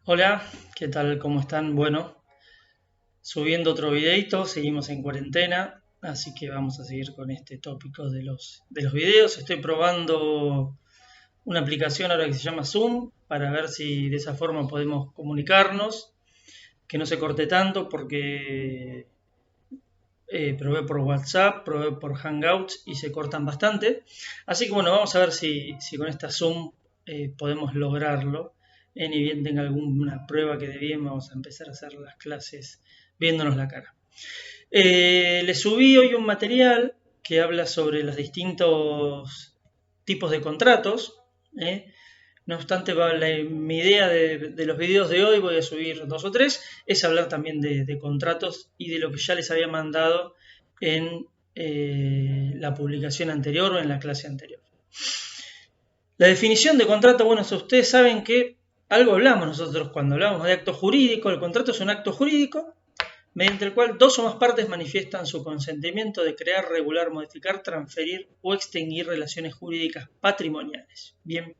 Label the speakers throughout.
Speaker 1: Hola, ¿qué tal? ¿Cómo están? Bueno, subiendo otro videito, seguimos en cuarentena, así que vamos a seguir con este tópico de los videos. Estoy probando una aplicación ahora que se llama Zoom para ver si de esa forma podemos comunicarnos, que no se corte tanto porque probé por WhatsApp, probé por Hangouts y se cortan bastante. Así que bueno, vamos a ver si con esta Zoom podemos lograrlo. Ni bien tenga alguna prueba que dé bien, vamos a empezar a hacer las clases viéndonos la cara. Le subí hoy un material que habla sobre los distintos tipos de contratos. ¿eh? No obstante, mi idea de los videos de hoy, voy a subir dos o tres, es hablar también de contratos y de lo que ya les había mandado en la publicación anterior o en la clase anterior. La definición de contrato, bueno, ustedes saben que algo hablamos nosotros cuando hablamos de acto jurídico. El contrato es un acto jurídico mediante el cual dos o más partes manifiestan su consentimiento de crear, regular, modificar, transferir o extinguir relaciones jurídicas patrimoniales. Bien,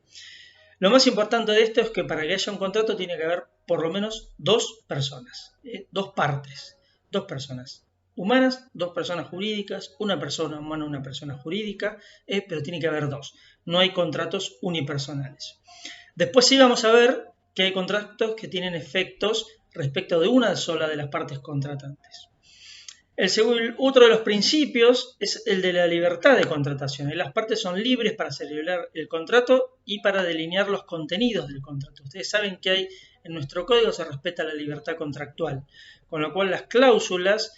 Speaker 1: lo más importante de esto es que para que haya un contrato tiene que haber por lo menos dos personas, dos partes, dos personas humanas, dos personas jurídicas, una persona humana, una persona jurídica, pero tiene que haber dos. No hay contratos unipersonales. Después sí vamos a ver que hay contratos que tienen efectos respecto de una sola de las partes contratantes. Otro de los principios es el de la libertad de contratación. Las partes son libres para celebrar el contrato y para delinear los contenidos del contrato. Ustedes saben que en nuestro código se respeta la libertad contractual, con lo cual las cláusulas,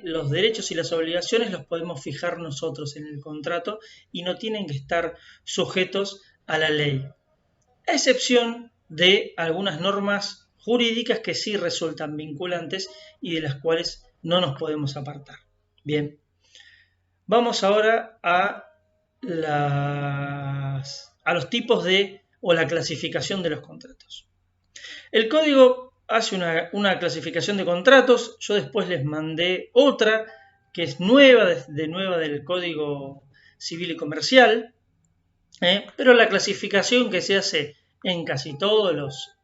Speaker 1: los derechos y las obligaciones los podemos fijar nosotros en el contrato y no tienen que estar sujetos a la ley, a excepción de algunas normas jurídicas que sí resultan vinculantes y de las cuales no nos podemos apartar. Bien, vamos ahora a los tipos o la clasificación de los contratos. El código hace una clasificación de contratos, yo después les mandé otra que es nueva del Código Civil y Comercial, pero la clasificación que se hace en casi todos los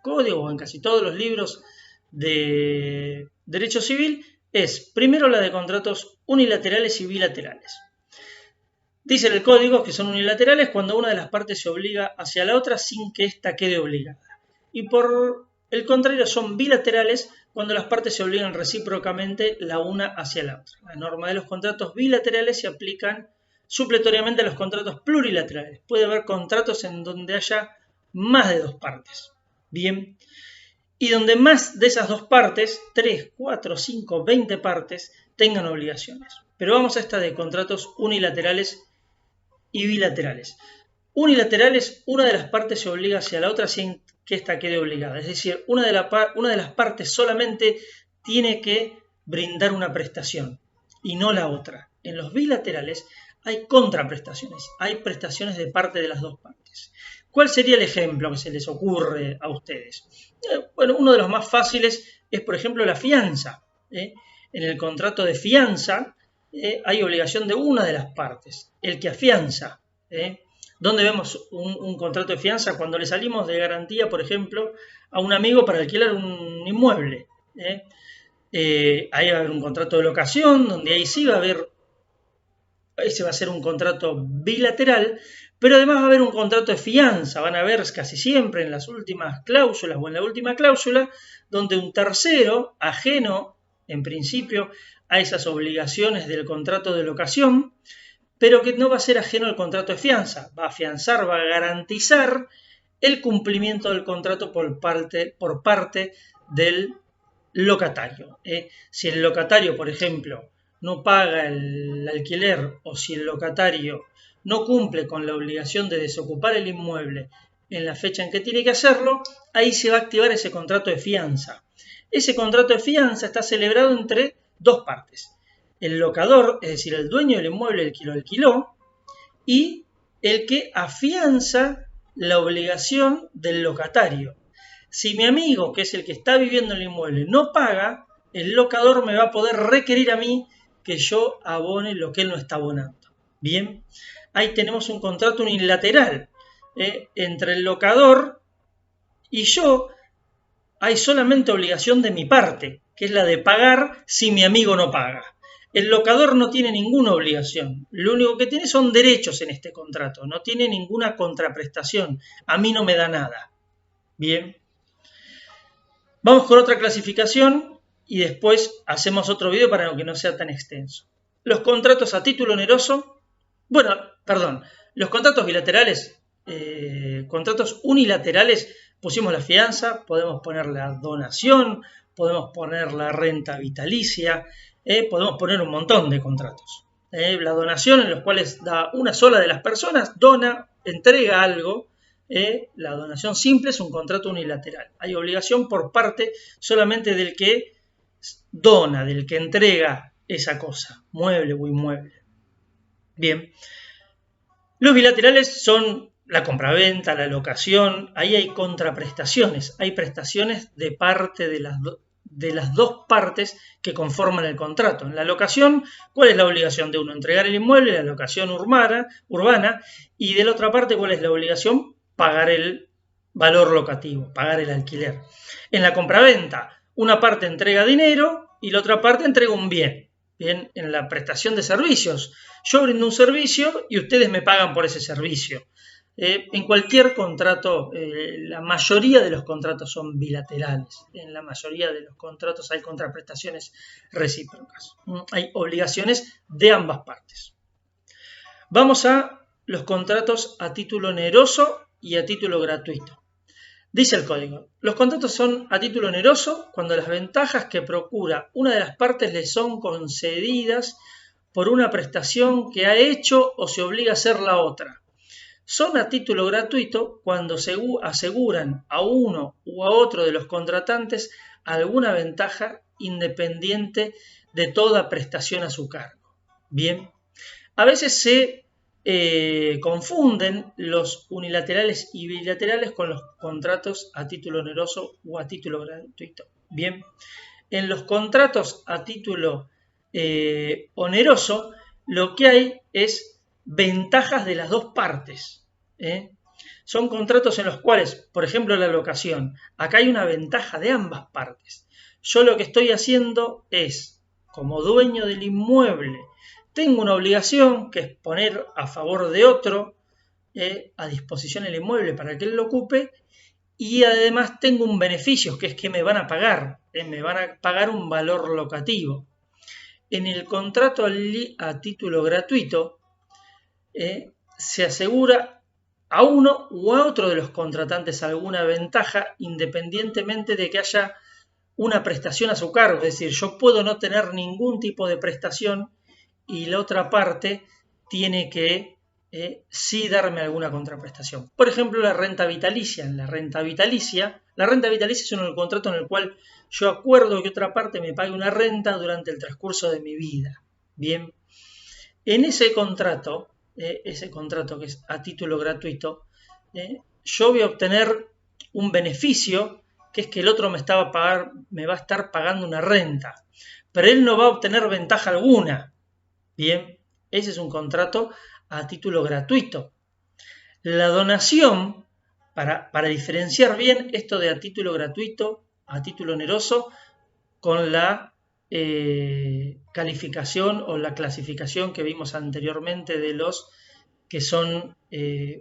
Speaker 1: códigos, en casi todos los libros de derecho civil, es primero la de contratos unilaterales y bilaterales. Dice en el código que son unilaterales cuando una de las partes se obliga hacia la otra sin que ésta quede obligada. Y por el contrario son bilaterales cuando las partes se obligan recíprocamente la una hacia la otra. La norma de los contratos bilaterales se aplican supletoriamente a los contratos plurilaterales. Puede haber contratos en donde haya más de dos partes. Bien, y donde más de esas dos partes, 3, 4, 5, 20 partes, tengan obligaciones. Pero vamos a esta de contratos unilaterales y bilaterales. Unilaterales, una de las partes se obliga hacia la otra sin que ésta quede obligada. Es decir, una de las partes solamente tiene que brindar una prestación y no la otra. En los bilaterales hay contraprestaciones, hay prestaciones de parte de las dos partes. ¿Cuál sería el ejemplo que se les ocurre a ustedes? Bueno, uno de los más fáciles es, por ejemplo, la fianza. En el contrato de fianza hay obligación de una de las partes, el que afianza. ¿Dónde vemos un contrato de fianza? Cuando le salimos de garantía, por ejemplo, a un amigo para alquilar un inmueble. Ahí va a haber un contrato de locación, donde ahí sí va a haber, ese va a ser un contrato bilateral, pero además va a haber un contrato de fianza. Van a ver casi siempre en las últimas cláusulas o en la última cláusula, donde un tercero, ajeno en principio a esas obligaciones del contrato de locación, pero que no va a ser ajeno al contrato de fianza, va a afianzar, va a garantizar el cumplimiento del contrato por parte del locatario. Si el locatario, por ejemplo, no paga el alquiler o si el locatario no cumple con la obligación de desocupar el inmueble en la fecha en que tiene que hacerlo, ahí se va a activar ese contrato de fianza. Ese contrato de fianza está celebrado entre dos partes. El locador, es decir, el dueño del inmueble, el que lo alquiló, y el que afianza la obligación del locatario. Si mi amigo, que es el que está viviendo en el inmueble, no paga, el locador me va a poder requerir a mí que yo abone lo que él no está abonando. Bien, ahí tenemos un contrato unilateral entre el locador y yo, hay solamente obligación de mi parte, que es la de pagar si mi amigo no paga. El locador no tiene ninguna obligación, lo único que tiene son derechos en este contrato, no tiene ninguna contraprestación, a mí no me da nada. Bien, vamos con otra clasificación y después hacemos otro video para que no sea tan extenso. Los contratos a título oneroso, los contratos bilaterales, contratos unilaterales, pusimos la fianza, podemos poner la donación, podemos poner la renta vitalicia, podemos poner un montón de contratos. La donación en los cuales una sola de las personas dona, entrega algo. La donación simple es un contrato unilateral. Hay obligación por parte solamente del que dona, del que entrega esa cosa, mueble o inmueble. Bien. Los bilaterales son la compraventa, la locación, ahí hay contraprestaciones, hay prestaciones de parte de las dos partes que conforman el contrato. En la locación, ¿cuál es la obligación de uno? Entregar el inmueble, la locación urbana, y de la otra parte, ¿cuál es la obligación? Pagar el valor locativo, pagar el alquiler. En la compraventa, una parte entrega dinero y la otra parte entrega un bien. Bien, en la prestación de servicios, yo brindo un servicio y ustedes me pagan por ese servicio. En cualquier contrato, la mayoría de los contratos son bilaterales. En la mayoría de los contratos hay contraprestaciones recíprocas. Hay obligaciones de ambas partes. Vamos a los contratos a título oneroso y a título gratuito. Dice el código, los contratos son a título oneroso cuando las ventajas que procura una de las partes le son concedidas por una prestación que ha hecho o se obliga a hacer la otra. Son a título gratuito cuando aseguran a uno u a otro de los contratantes alguna ventaja independiente de toda prestación a su cargo. Bien, a veces se confunden los unilaterales y bilaterales con los contratos a título oneroso o a título gratuito. Bien, en los contratos a título oneroso lo que hay es ventajas de las dos partes. Son contratos en los cuales, por ejemplo, la locación, acá hay una ventaja de ambas partes. Yo lo que estoy haciendo es, como dueño del inmueble, tengo una obligación que es poner a favor de otro a disposición el inmueble para que él lo ocupe, y además tengo un beneficio, que es que me van a pagar un valor locativo. En el contrato a título gratuito se asegura a uno u a otro de los contratantes alguna ventaja independientemente de que haya una prestación a su cargo. Es decir, yo puedo no tener ningún tipo de prestación y la otra parte tiene que sí darme alguna contraprestación. Por ejemplo, la renta vitalicia. La renta vitalicia es un contrato en el cual yo acuerdo que otra parte me pague una renta durante el transcurso de mi vida. Bien, en ese contrato que es a título gratuito, yo voy a obtener un beneficio, que es que el otro me va a estar pagando una renta, pero él no va a obtener ventaja alguna. Bien, ese es un contrato a título gratuito. La donación, para diferenciar bien esto de a título gratuito, a título oneroso, con la calificación o la clasificación que vimos anteriormente de los que son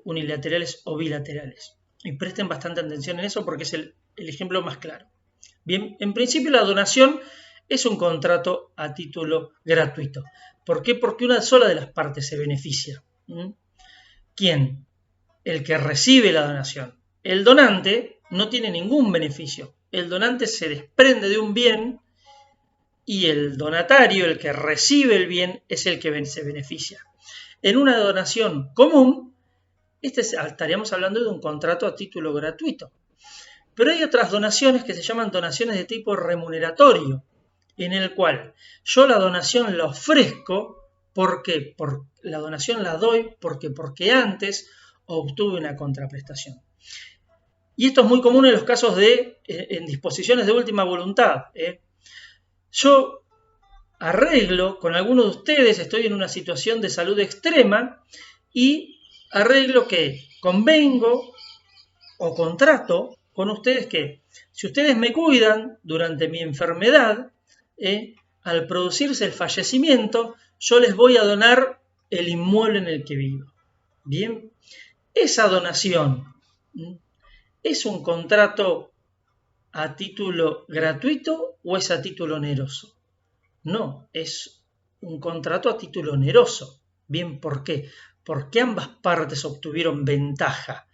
Speaker 1: unilaterales o bilaterales. Y presten bastante atención en eso porque es el ejemplo más claro. Bien, en principio la donación es un contrato a título gratuito. ¿Por qué? Porque una sola de las partes se beneficia. ¿Quién? El que recibe la donación. El donante no tiene ningún beneficio. El donante se desprende de un bien y el donatario, el que recibe el bien, es el que se beneficia. En una donación común, estaríamos hablando de un contrato a título gratuito. Pero hay otras donaciones que se llaman donaciones de tipo remuneratorio, en el cual yo la donación la ofrezco. ¿Por qué? La donación la doy porque antes obtuve una contraprestación. Y esto es muy común en los casos en disposiciones de última voluntad. Yo arreglo con alguno de ustedes, estoy en una situación de salud extrema y arreglo que convengo o contrato con ustedes que si ustedes me cuidan durante mi enfermedad, al producirse el fallecimiento, yo les voy a donar el inmueble en el que vivo. Bien, esa donación es un contrato a título gratuito o es a título oneroso. No, es un contrato a título oneroso. Bien, ¿por qué? Porque ambas partes obtuvieron ventaja.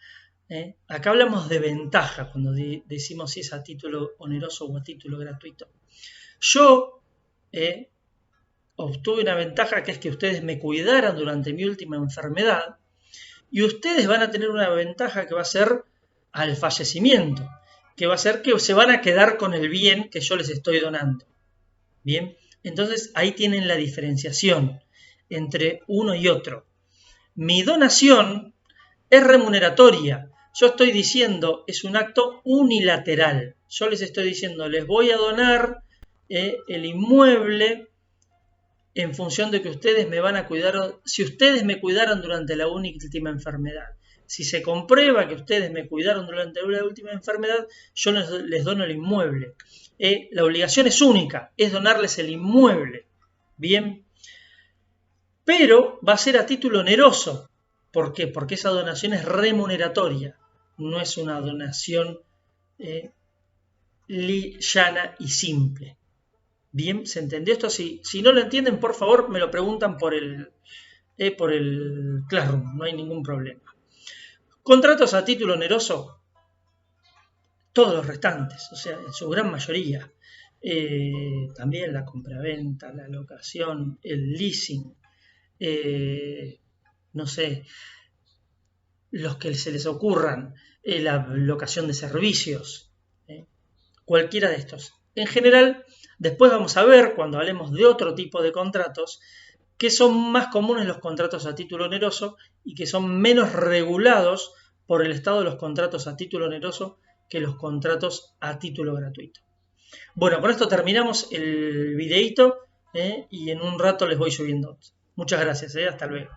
Speaker 1: Acá hablamos de ventaja cuando decimos si es a título oneroso o a título gratuito. Yo obtuve una ventaja que es que ustedes me cuidaran durante mi última enfermedad y ustedes van a tener una ventaja que va a ser al fallecimiento, que va a ser que se van a quedar con el bien que yo les estoy donando. Bien, entonces ahí tienen la diferenciación entre uno y otro. Mi donación es remuneratoria. Yo estoy diciendo, es un acto unilateral. Yo les estoy diciendo, les voy a donar el inmueble en función de que ustedes me van a cuidar, si ustedes me cuidaron durante la última enfermedad. Si se comprueba que ustedes me cuidaron durante la última enfermedad, yo les dono el inmueble. La obligación es única, es donarles el inmueble. Bien, pero va a ser a título oneroso. ¿Por qué? Porque esa donación es remuneratoria, no es una donación llana y simple. Bien, ¿se entendió esto? Si no lo entienden, por favor, me lo preguntan por el Classroom, no hay ningún problema. Contratos a título oneroso, todos los restantes, o sea, en su gran mayoría. También la compraventa, la locación, el leasing, no sé, los que se les ocurran, la locación de servicios, cualquiera de estos. En general, después vamos a ver, cuando hablemos de otro tipo de contratos, que son más comunes los contratos a título oneroso y que son menos regulados por el estado de los contratos a título oneroso que los contratos a título gratuito. Bueno, con esto terminamos el videíto y en un rato les voy subiendo. Muchas gracias, hasta luego.